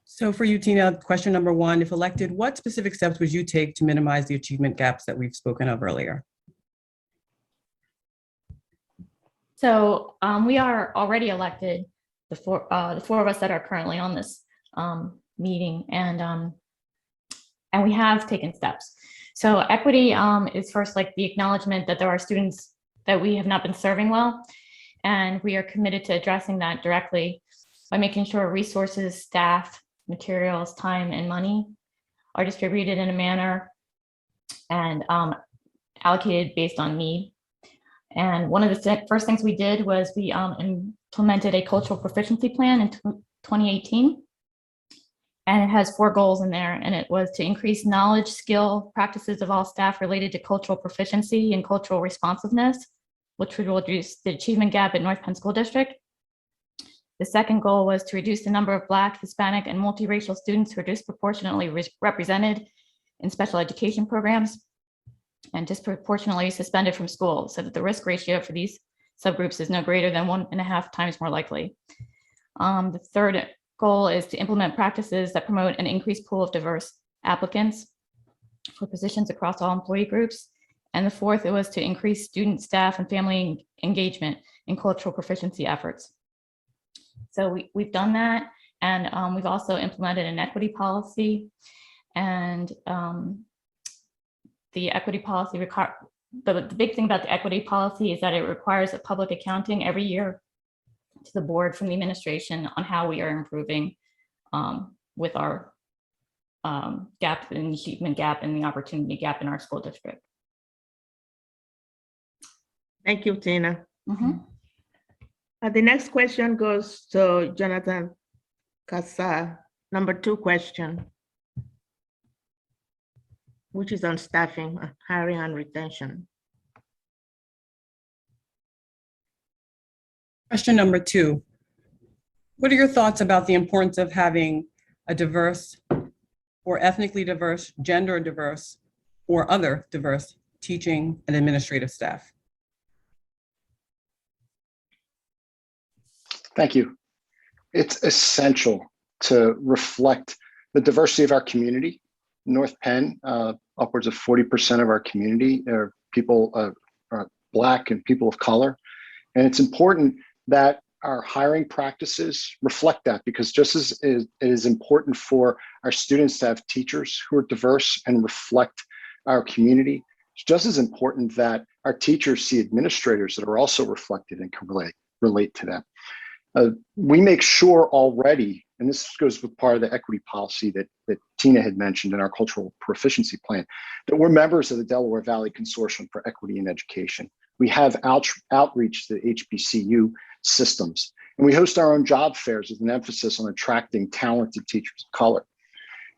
So for you, Tina, question number one, if elected, what specific steps would you take to minimize the achievement gaps that we've spoken of earlier? So we are already elected, the four of us that are currently on this meeting, and we have taken steps. So equity is first like the acknowledgement that there are students that we have not been serving well, and we are committed to addressing that directly by making sure resources, staff, materials, time, and money are distributed in a manner and allocated based on need. And one of the first things we did was we implemented a cultural proficiency plan in 2018. And it has 4 goals in there. And it was to increase knowledge, skill, practices of all staff related to cultural proficiency and cultural responsiveness, which would reduce the achievement gap at North Penn School District. The second goal was to reduce the number of Black, Hispanic, and multiracial students who are disproportionately represented in special education programs and disproportionately suspended from school, so that the risk ratio for these subgroups is no greater than 1.5 times more likely. The third goal is to implement practices that promote an increased pool of diverse applicants for positions across all employee groups. And the fourth, it was to increase student, staff, and family engagement in cultural proficiency efforts. So we've done that, and we've also implemented an equity policy. And the equity policy, the big thing about the equity policy is that it requires a public accounting every year to the board from the administration on how we are improving with our gap in the achievement gap and the opportunity gap in our school district. Thank you, Tina. Mm-hmm. The next question goes to Jonathan Kassa, number 2 question, which is on staffing, hiring, and retention. Question number 2. What are your thoughts about the importance of having a diverse or ethnically diverse, gender diverse, or other diverse teaching and administrative staff? Thank you. It's essential to reflect the diversity of our community. North Penn, upwards of 40% of our community are people, are Black and people of color. And it's important that our hiring practices reflect that, because just as it is important for our students to have teachers who are diverse and reflect our community, it's just as important that our teachers see administrators that are also reflected and can relate to them. We make sure already, and this goes with part of the equity policy that Tina had mentioned in our cultural proficiency plan, that we're members of the Delaware Valley Consortium for Equity in Education. We have outreach to the HBCU systems, and we host our own job fairs with an emphasis on attracting talented teachers of color.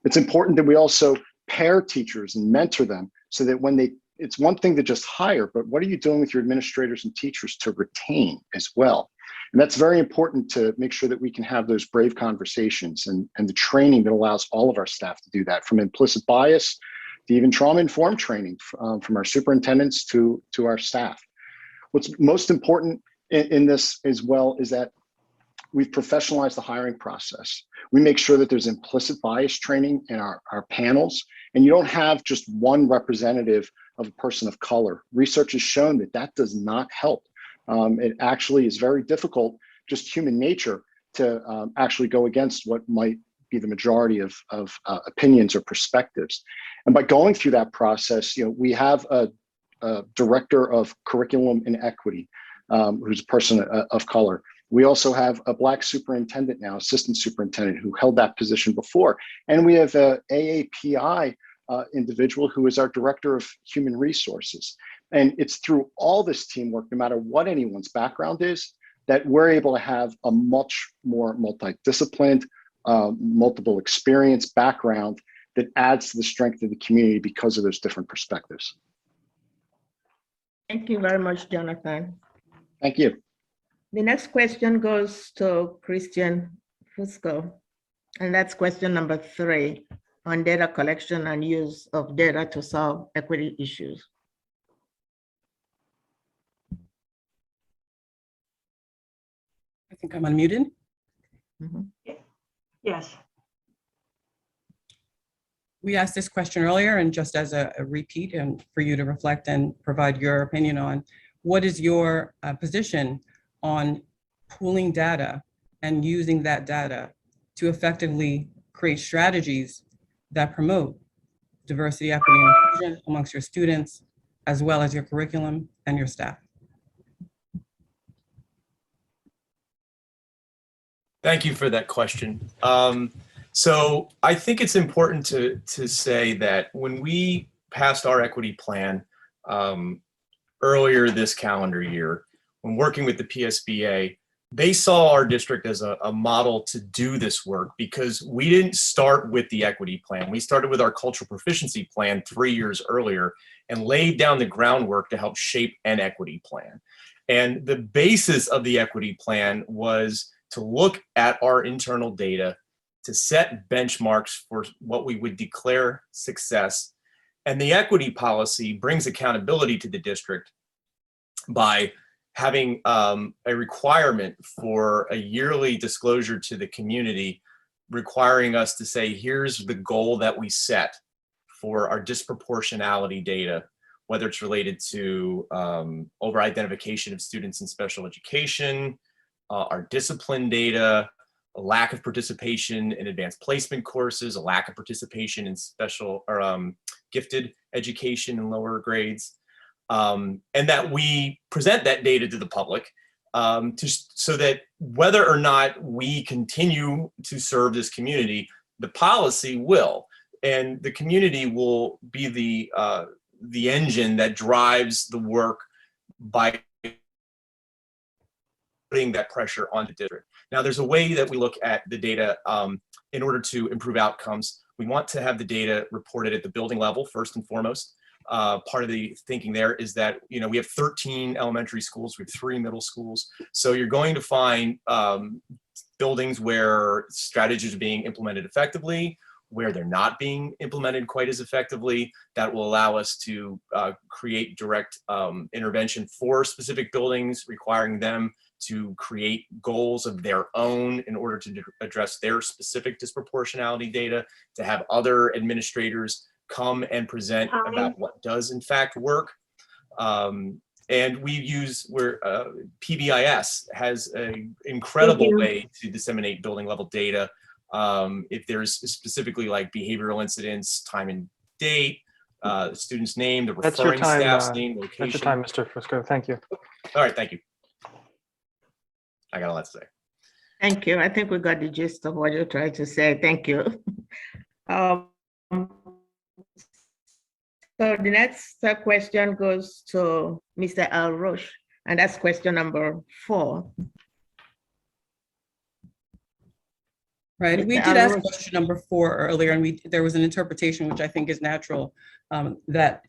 It's important that we also pair teachers and mentor them so that when it's one thing to just hire, but what are you doing with your administrators and teachers to retain as well? And that's very important to make sure that we can have those brave conversations and the training that allows all of our staff to do that, from implicit bias to even trauma-informed training from our superintendents to our staff. What's most important in this as well is that we've professionalized the hiring process. We make sure that there's implicit bias training in our panels, and you don't have just one representative of a person of color. Research has shown that that does not help. It actually is very difficult, just human nature, to actually go against what might be the majority of opinions or perspectives. And by going through that process, we have a director of curriculum and equity, who's a person of color. We also have a Black superintendent now, assistant superintendent, who held that position before. And we have a AAPI individual who is our director of human resources. And it's through all this teamwork, no matter what anyone's background is, that we're able to have a much more multidisciplined, multiple experience background that adds to the strength of the community because of those different perspectives. Thank you very much, Jonathan. Thank you. The next question goes to Christian Fusco, and that's question number 3 on data collection and use of data to solve equity issues. I think I'm unmuted. Mm-hmm. Yes. We asked this question earlier, and just as a repeat and for you to reflect and provide your opinion on, what is your position on pooling data and using that data to effectively create strategies that promote diversity, equity, and inclusion amongst your students, as well as your curriculum and your staff? Thank you for that question. So I think it's important to say that when we passed our equity plan earlier this calendar year, when working with the PSBA, they saw our district as a model to do this work, because we didn't start with the equity plan. We started with our cultural proficiency plan 3 years earlier and laid down the groundwork to help shape an equity plan. And the basis of the equity plan was to look at our internal data, to set benchmarks for what we would declare success. And the equity policy brings accountability to the district by having a requirement for a yearly disclosure to the community, requiring us to say, here's the goal that we set for our disproportionality data, whether it's related to over-identification of students in special education, our discipline data, a lack of participation in advanced placement courses, a lack of participation in special or gifted education in lower grades, and that we present that data to the public so that whether or not we continue to serve this community, the policy will, and the community will be the engine that drives the work by putting that pressure on the district. Now, there's a way that we look at the data in order to improve outcomes. We want to have the data reported at the building level, first and foremost. Part of the thinking there is that, you know, we have 13 elementary schools, we have 3 middle schools. So you're going to find buildings where strategies are being implemented effectively, where they're not being implemented quite as effectively. That will allow us to create direct intervention for specific buildings, requiring them to create goals of their own in order to address their specific disproportionality data, to have other administrators come and present about what does in fact work. And we use where PBIS has an incredible way to disseminate building level data. If there's specifically like behavioral incidents, time and date, student's name, the referring staff's name, location. That's your time, Mr. Fusco. Thank you. All right, thank you. I got a lot to say. Thank you. I think we got the gist of what you're trying to say. Thank you. So the next question goes to Mr. Al Roche, and that's question number 4. Right, we did ask question number 4 earlier, and there was an interpretation, which I think is natural, that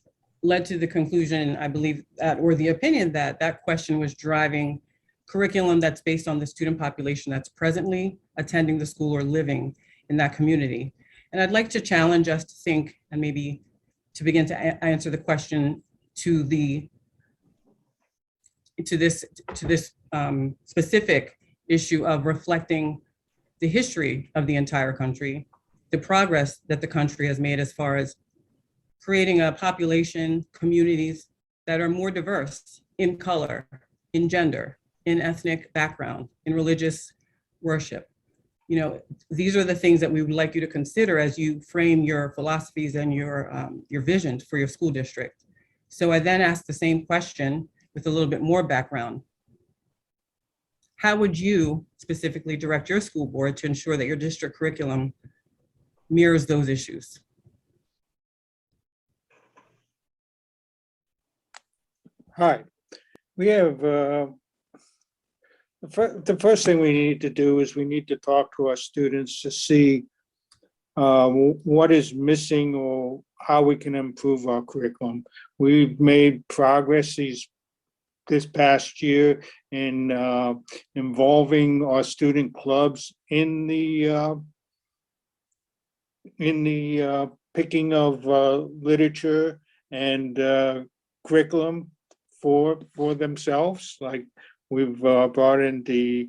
led to the conclusion, I believe, or the opinion that that question was driving curriculum that's based on the student population that's presently attending the school or living in that community. And I'd like to challenge us to think, and maybe to begin to answer the question to this specific issue of reflecting the history of the entire country, the progress that the country has made as far as creating a population, communities that are more diverse in color, in gender, in ethnic background, in religious worship. You know, these are the things that we would like you to consider as you frame your philosophies and your visions for your school district. So I then asked the same question with a little bit more background. How would you specifically direct your school board to ensure that your district curriculum mirrors those issues? Hi, we have, the first thing we need to do is we need to talk to our students to see what is missing or how we can improve our curriculum. We've made progress this past year in involving our student clubs in the picking of literature and curriculum for themselves. Like we've brought in the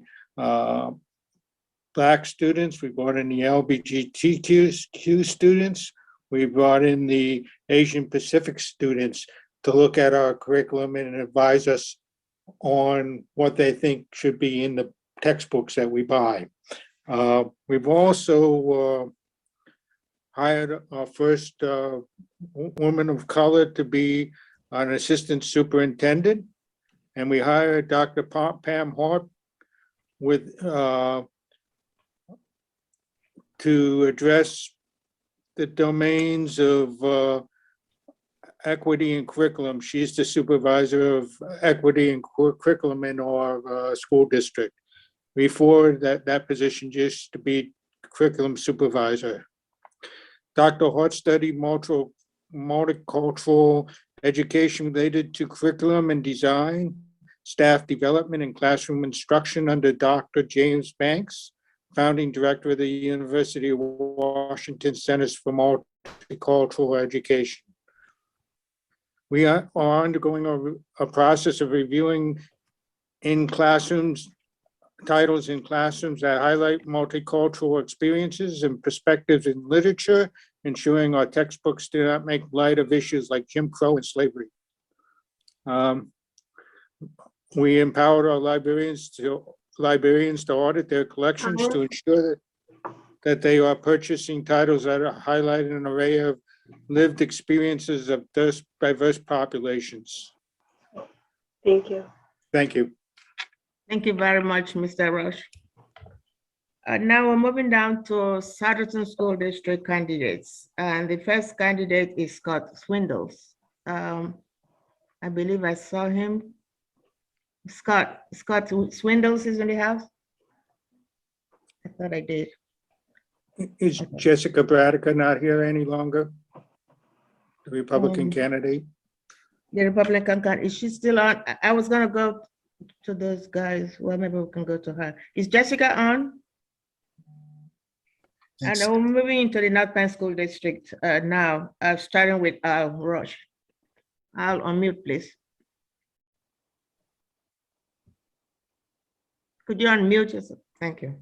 Black students, we brought in the LGBTQ students. We brought in the Asian Pacific students to look at our curriculum and advise us on what they think should be in the textbooks that we buy. We've also hired our first woman of color to be an assistant superintendent, and we hired Dr. Pam Hart with to address the domains of equity and curriculum. She's the supervisor of equity and curriculum in our school district. Before that position used to be curriculum supervisor. Dr. Hart studied multicultural education related to curriculum and design, staff development, and classroom instruction under Dr. James Banks, founding director of the University of Washington Centers for Multicultural Education. We are undergoing a process of reviewing in classrooms, titles in classrooms that highlight multicultural experiences and perspectives in literature, ensuring our textbooks do not make light of issues like Jim Crow and slavery. We empowered our librarians to audit their collections to ensure that they are purchasing titles that are highlighting an array of lived experiences of diverse populations. Thank you. Thank you. Thank you very much, Mr. Rush. Now we're moving down to Souderton School District candidates. And the first candidate is Scott Swindles. I believe I saw him. Scott Swindles is in the house? I thought I did. Is Jessica Bradica not here any longer? The Republican candidate? The Republican candidate, is she still on? I was gonna go to those guys. Well, maybe we can go to her. Is Jessica on? And Yes. we're moving into the North Penn School District now, starting with Rush. I'll unmute, please. Could you unmute yourself? Thank you.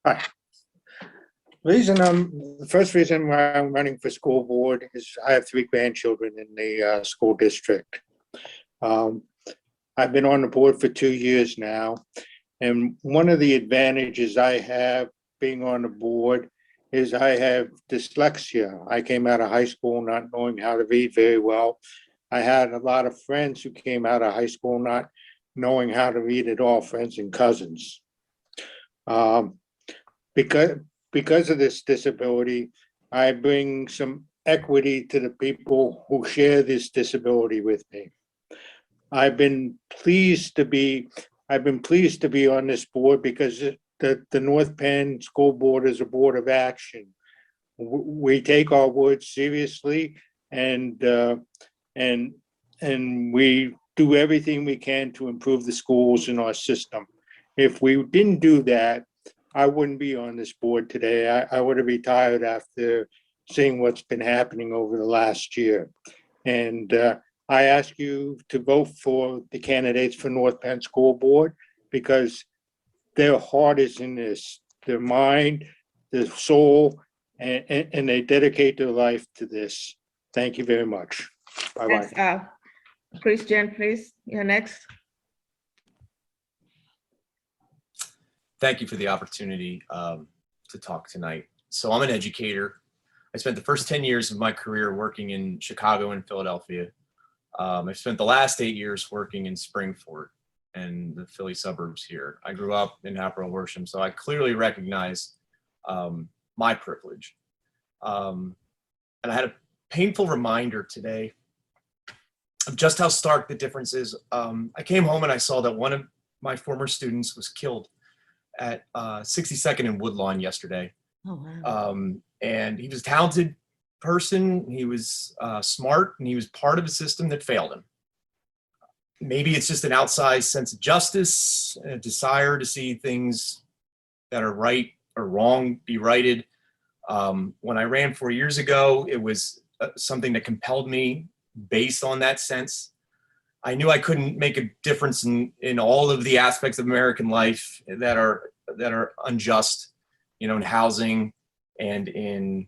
Hi. The first reason why I'm running for school board is I have 3 grandchildren in the school district. I've been on the board for 2 years now. And one of the advantages I have being on the board is I have dyslexia. I came out of high school not knowing how to read very well. I had a lot of friends who came out of high school not knowing how to read at all, friends and cousins. Because of this disability, I bring some equity to the people who share this disability with me. I've been pleased to be on this board because the North Penn School Board is a board of action. We take our words seriously, and we do everything we can to improve the schools in our system. If we didn't do that, I wouldn't be on this board today. I would have retired after seeing what's been happening over the last year. And I ask you to vote for the candidates for North Penn School Board because their heart is in this, their mind, their soul, and they dedicate their life to this. Thank you very much. Bye-bye. Thanks, Christian, please, you're next. Thank you for the opportunity to talk tonight. So I'm an educator. I spent the first 10 years of my career working in Chicago and Philadelphia. I spent the last 8 years working in Springford and the Philly suburbs here. I grew up in Haverhill Worsham, so I clearly recognize my privilege. And I had a painful reminder today of just how stark the difference is. I came home and I saw that one of my former students was killed at 62nd and Woodlawn yesterday. Oh, wow. And he was a talented person, he was smart, and he was part of a system that failed him. Maybe it's just an outsized sense of justice, a desire to see things that are right or wrong be righted. When I ran 4 years ago, it was something that compelled me based on that sense. I knew I couldn't make a difference in all of the aspects of American life that are unjust, in housing, and in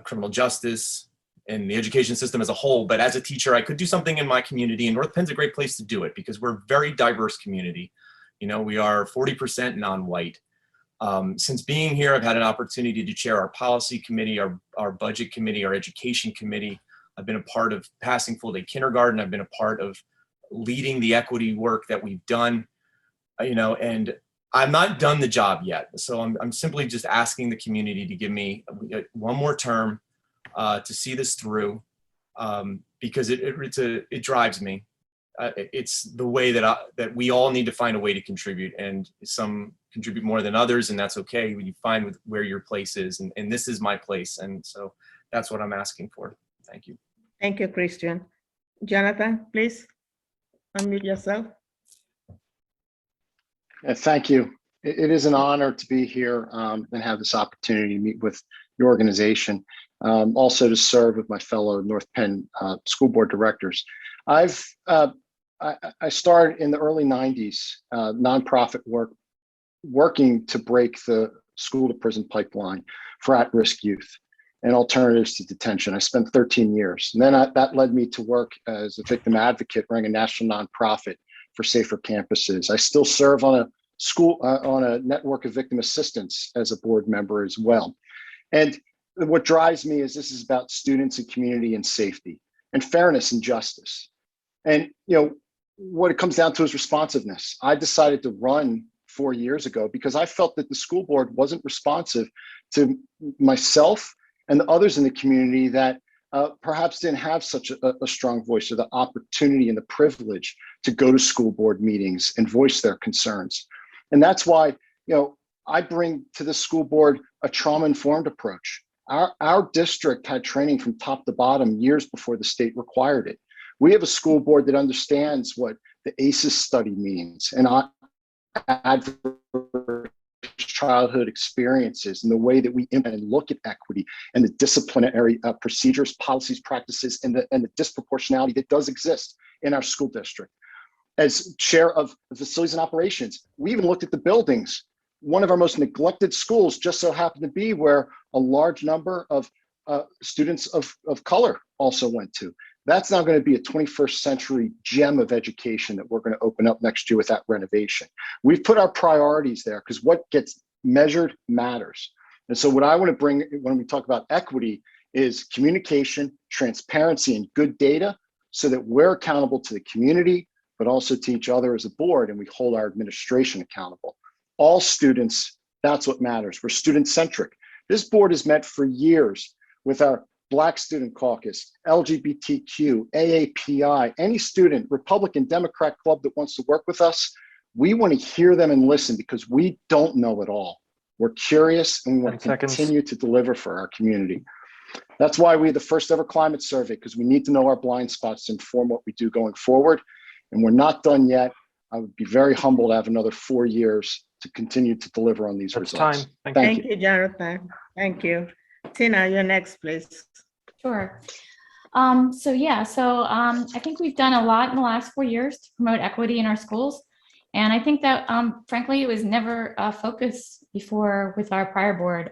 criminal justice and the education system as a whole. But as a teacher, I could do something in my community, and North Penn's a great place to do it because we're a very diverse community. You know, we are 40% non-white. Since being here, I've had an opportunity to chair our policy committee, our budget committee, our education committee. I've been a part of passing full day kindergarten. I've been a part of leading the equity work that we've done, you know, and I'm not done the job yet. So I'm simply just asking the community to give me one more term to see this through, because it drives me. It's the way that we all need to find a way to contribute, and some contribute more than others, and that's okay. You find with where your place is, and this is my place, and so that's what I'm asking for. Thank you. Thank you, Christian. Jonathan, please unmute yourself. Thank you. It is an honor to be here and have this opportunity to meet with your organization, also to serve with my fellow North Penn school board directors. I started in the early 90s, nonprofit work, working to break the school to prison pipeline for at-risk youth and alternatives to detention. I spent 13 years. And then that led me to work as a victim advocate running a national nonprofit for safer campuses. I still serve on a network of victim assistants as a board member as well. And what drives me is this is about students and community and safety and fairness and justice. And what it comes down to is responsiveness. I decided to run 4 years ago because I felt that the school board wasn't responsive to myself and the others in the community that perhaps didn't have such a strong voice or the opportunity and the privilege to go to school board meetings and voice their concerns. And that's why, I bring to the school board a trauma-informed approach. Our district had training from top to bottom years before the state required it. We have a school board that understands what the ACEs study means and adverse childhood experiences and the way that we implement and look at equity and the disciplinary procedures, policies, practices, and the disproportionality that does exist in our school district. As chair of facilities and operations, we even looked at the buildings. One of our most neglected schools just so happened to be where a large number of students of color also went to. That's now going to be a 21st century gem of education that we're going to open up next year with that renovation. We've put our priorities there because what gets measured matters. And so what I want to bring when we talk about equity is communication, transparency, and good data so that we're accountable to the community, but also to each other as a board, and we hold our administration accountable. All students, that's what matters. We're student-centric. This board has met for years with our Black Student Caucus, LGBTQ, AAPI, any student, Republican, Democrat club that wants to work with us. We want to hear them and listen because we don't know it all. We're curious and we want to continue to deliver for our community. That's why we had the first ever climate survey, because we need to know our blind spots to inform what we do going forward. And we're not done yet. I would be very humbled to have another 4 years to continue to deliver on these results. Thank you, Jonathan. Thank you. Tina, you're next, please. Sure. I think we've done a lot in the last 4 years to promote equity in our schools. And I think that, frankly, it was never a focus before with our prior board.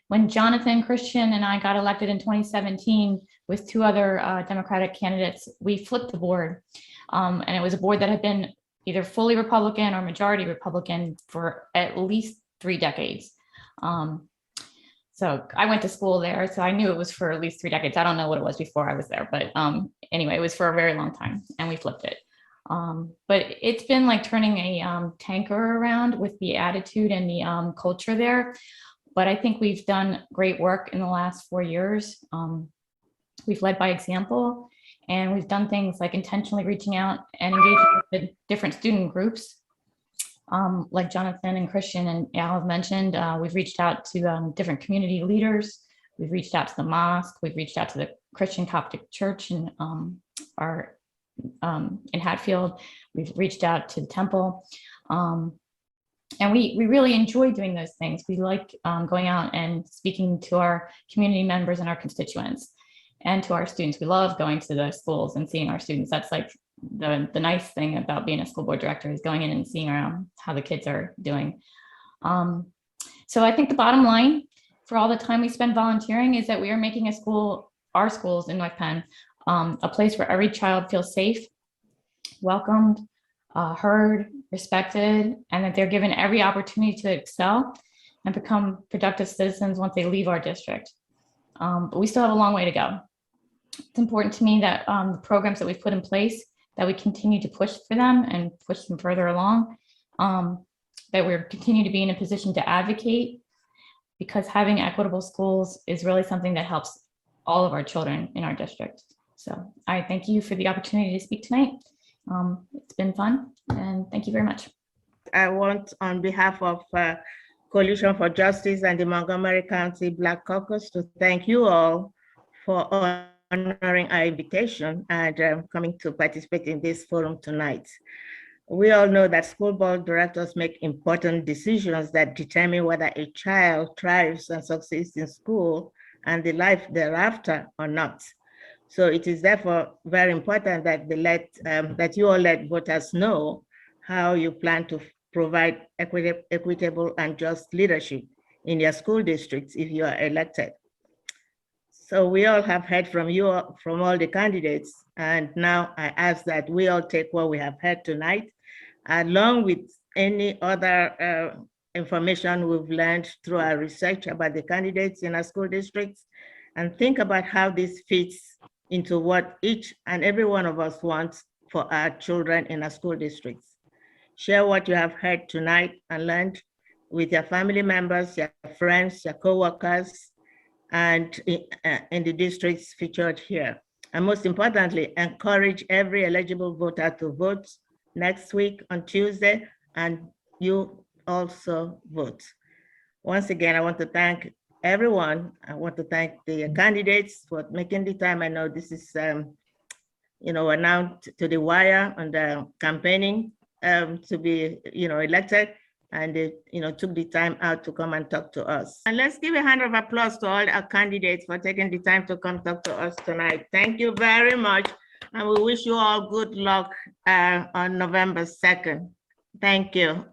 When Jonathan, Christian, and I got elected in 2017 with 2 other Democratic candidates, we flipped the board. And it was a board that had been either fully Republican or majority Republican for at least 3 decades. So I went to school there, so I knew it was for at least 3 decades. I don't know what it was before I was there, but anyway, it was for a very long time, and we flipped it. But it's been like turning a tanker around with the attitude and the culture there. But I think we've done great work in the last 4 years. We've led by example, and we've done things like intentionally reaching out and engaging with the different student groups. Like Jonathan and Christian and Al have mentioned, we've reached out to different community leaders. We've reached out to the mosque. We've reached out to the Christian Coptic Church in Hatfield. We've reached out to the temple. And we really enjoy doing those things. We like going out and speaking to our community members and our constituents and to our students. We love going to the schools and seeing our students. That's like the nice thing about being a school board director, is going in and seeing how the kids are doing. So I think the bottom line for all the time we spend volunteering is that we are making our schools in North Penn, a place where every child feels safe, welcomed, heard, respected, and that they're given every opportunity to excel and become productive citizens once they leave our district. But we still have a long way to go. It's important to me that the programs that we've put in place, that we continue to push for them and push them further along, that we're continue to be in a position to advocate, because having equitable schools is really something that helps all of our children in our district. So I thank you for the opportunity to speak tonight. It's been fun, and thank you very much. I want, on behalf of Coalition for Justice and the Montgomery County Black Caucus, to thank you all for honoring our invitation and coming to participate in this forum tonight. We all know that school board directors make important decisions that determine whether a child thrives and succeeds in school and the life thereafter or not. So it is therefore very important that that you all let voters know how you plan to provide equitable and just leadership in your school districts if you are elected. So we all have heard from you, from all the candidates, and now I ask that we all take what we have heard tonight, along with any other information we've learned through our research about the candidates in our school districts, and think about how this fits into what each and every one of us wants for our children in our school districts. Share what you have heard tonight and learned with your family members, your friends, your co-workers, and in the districts featured here. And most importantly, encourage every eligible voter to vote next week on Tuesday, and you also vote. Once again, I want to thank everyone. I want to thank the candidates for making the time. I know this is, we're now to the wire on the campaigning to be, elected, and they, took the time out to come and talk to us. And let's give a hand of applause to all our candidates for taking the time to come talk to us tonight. Thank you very much. And we wish you all good luck on November 2nd. Thank you.